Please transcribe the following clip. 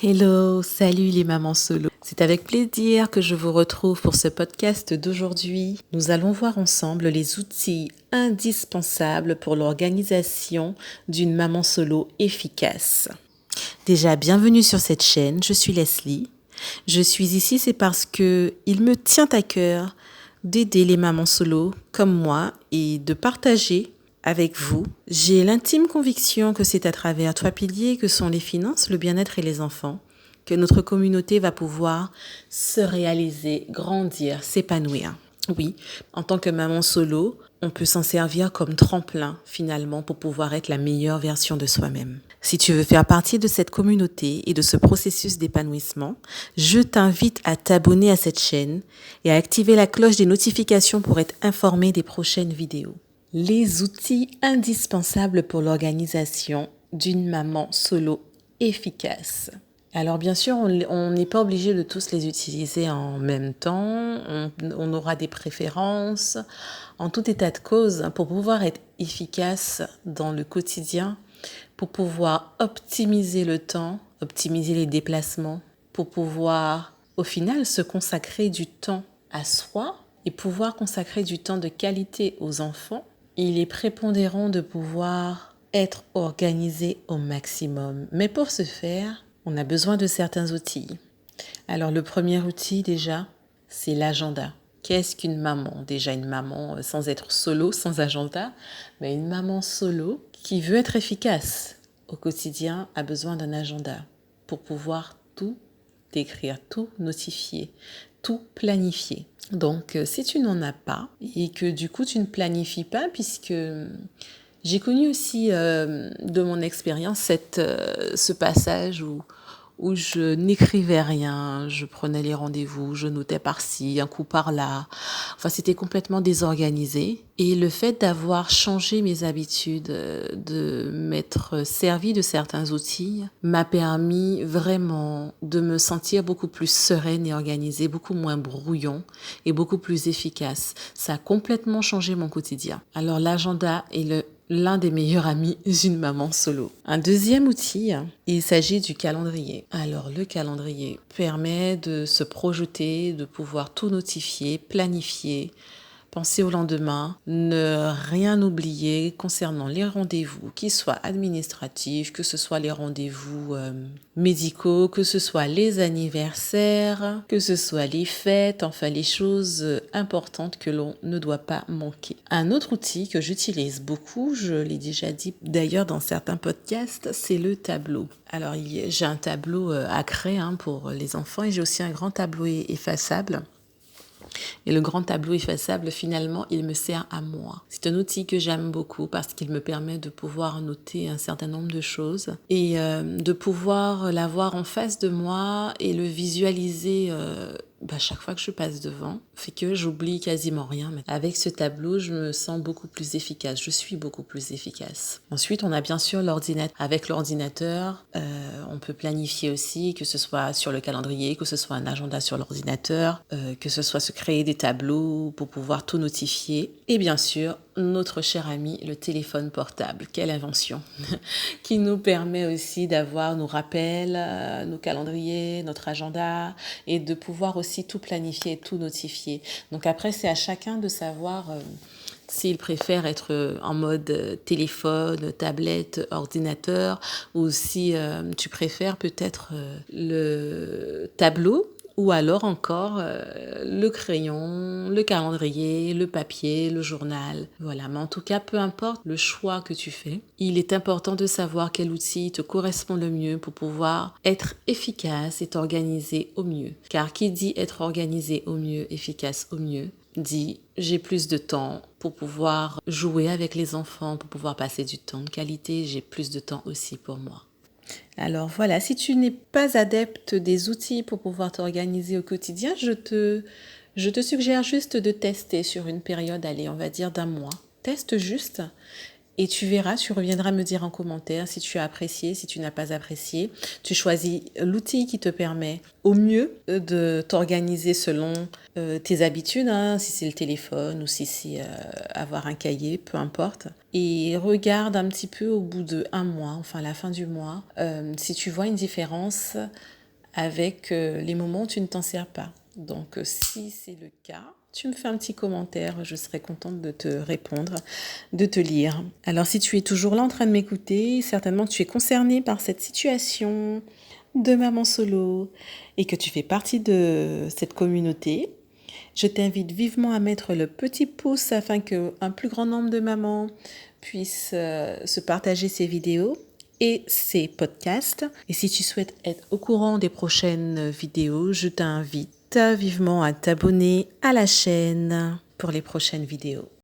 Hello, salut les mamans solo. C'est avec plaisir que je vous retrouve pour ce podcast d'aujourd'hui. Nous allons voir ensemble les outils indispensables pour l'organisation d'une maman solo efficace. Déjà, bienvenue sur cette chaîne, je suis Leslie. Je suis ici, c'est parce que il me tient à cœur d'aider les mamans solo comme moi et de partager avec vous. J'ai l'intime conviction que c'est à travers trois piliers que sont les finances, le bien-être et les enfants que notre communauté va pouvoir se réaliser, grandir, s'épanouir. Oui, en tant que maman solo, on peut s'en servir comme tremplin finalement pour pouvoir être la meilleure version de soi-même. Si tu veux faire partie de cette communauté et de ce processus d'épanouissement, je t'invite à t'abonner à cette chaîne et à activer la cloche des notifications pour être informé des prochaines vidéos. Les outils indispensables pour l'organisation d'une maman solo efficace. Alors bien sûr, on n'est pas obligé de tous les utiliser en même temps, on aura des préférences. En tout état de cause, pour pouvoir être efficace dans le quotidien, pour pouvoir optimiser le temps, optimiser les déplacements, pour pouvoir au final se consacrer du temps à soi et pouvoir consacrer du temps de qualité aux enfants, il est prépondérant de pouvoir être organisé au maximum. Mais pour ce faire, on a besoin de certains outils. Alors le premier outil déjà, c'est l'agenda. Qu'est-ce qu'une maman? Déjà une maman sans être solo, sans agenda, mais une maman solo qui veut être efficace au quotidien a besoin d'un agenda pour pouvoir tout écrire, tout notifier, tout planifier. Donc si tu n'en as pas et que du coup tu ne planifies pas, puisque j'ai connu aussi de mon expérience ce passage où je n'écrivais rien, je prenais les rendez-vous, je notais par-ci, un coup par-là. Enfin, c'était complètement désorganisé. Et le fait d'avoir changé mes habitudes, de m'être servi de certains outils, m'a permis vraiment de me sentir beaucoup plus sereine et organisée, beaucoup moins brouillon et beaucoup plus efficace. Ça a complètement changé mon quotidien. Alors, l'agenda est l'un des meilleurs amis d'une maman solo. Un deuxième outil, il s'agit du calendrier. Alors le calendrier permet de se projeter, de pouvoir tout notifier, planifier, penser au lendemain, ne rien oublier concernant les rendez-vous, qu'ils soient administratifs, que ce soit les rendez-vous médicaux, que ce soit les anniversaires, que ce soit les fêtes, enfin les choses importantes que l'on ne doit pas manquer. Un autre outil que j'utilise beaucoup, je l'ai déjà dit d'ailleurs dans certains podcasts, c'est le tableau. Alors j'ai un tableau à créer pour les enfants et j'ai aussi un grand tableau effaçable. Et le grand tableau effaçable, finalement, il me sert à moi. C'est un outil que j'aime beaucoup parce qu'il me permet de pouvoir noter un certain nombre de choses et de pouvoir l'avoir en face de moi et le visualiser chaque fois que je passe devant, fait que j'oublie quasiment rien. Mais avec ce tableau, je me sens beaucoup plus efficace. Je suis beaucoup plus efficace. Ensuite, on a bien sûr l'ordinateur. Avec l'ordinateur, on peut planifier aussi, que ce soit sur le calendrier, que ce soit un agenda sur l'ordinateur, que ce soit se créer des tableaux pour pouvoir tout notifier. Et bien sûr, notre cher ami, le téléphone portable. Quelle invention qui nous permet aussi d'avoir nos rappels, nos calendriers, notre agenda et de pouvoir aussi tout planifier, tout notifier. Donc après, c'est à chacun de savoir s'il préfère être en mode téléphone, tablette, ordinateur ou si tu préfères peut-être le tableau ou alors encore le crayon, le calendrier, le papier, le journal. Voilà, mais en tout cas, peu importe le choix que tu fais, il est important de savoir quel outil te correspond le mieux pour pouvoir être efficace et t'organiser au mieux. Car qui dit être organisé au mieux, efficace au mieux, dit j'ai plus de temps pour pouvoir jouer avec les enfants, pour pouvoir passer du temps de qualité, j'ai plus de temps aussi pour moi. Alors voilà, si tu n'es pas adepte des outils pour pouvoir t'organiser au quotidien, je te suggère juste de tester sur une période, allez, on va dire d'un mois. Teste juste Et tu verras, tu reviendras me dire en commentaire si tu as apprécié, si tu n'as pas apprécié. Tu choisis l'outil qui te permet au mieux de t'organiser selon tes habitudes, hein, si c'est le téléphone ou si c'est avoir un cahier, peu importe. Et regarde un petit peu au bout de un mois, enfin la fin du mois, si tu vois une différence avec les moments où tu ne t'en sers pas. Donc si c'est le cas, tu me fais un petit commentaire, je serai contente de te répondre, de te lire. Alors si tu es toujours là en train de m'écouter, certainement que tu es concerné par cette situation de maman solo et que tu fais partie de cette communauté. Je t'invite vivement à mettre le petit pouce afin qu'un plus grand nombre de mamans puissent se partager ces vidéos et ces podcasts. Et si tu souhaites être au courant des prochaines vidéos, je t'invite vivement à t'abonner à la chaîne pour les prochaines vidéos.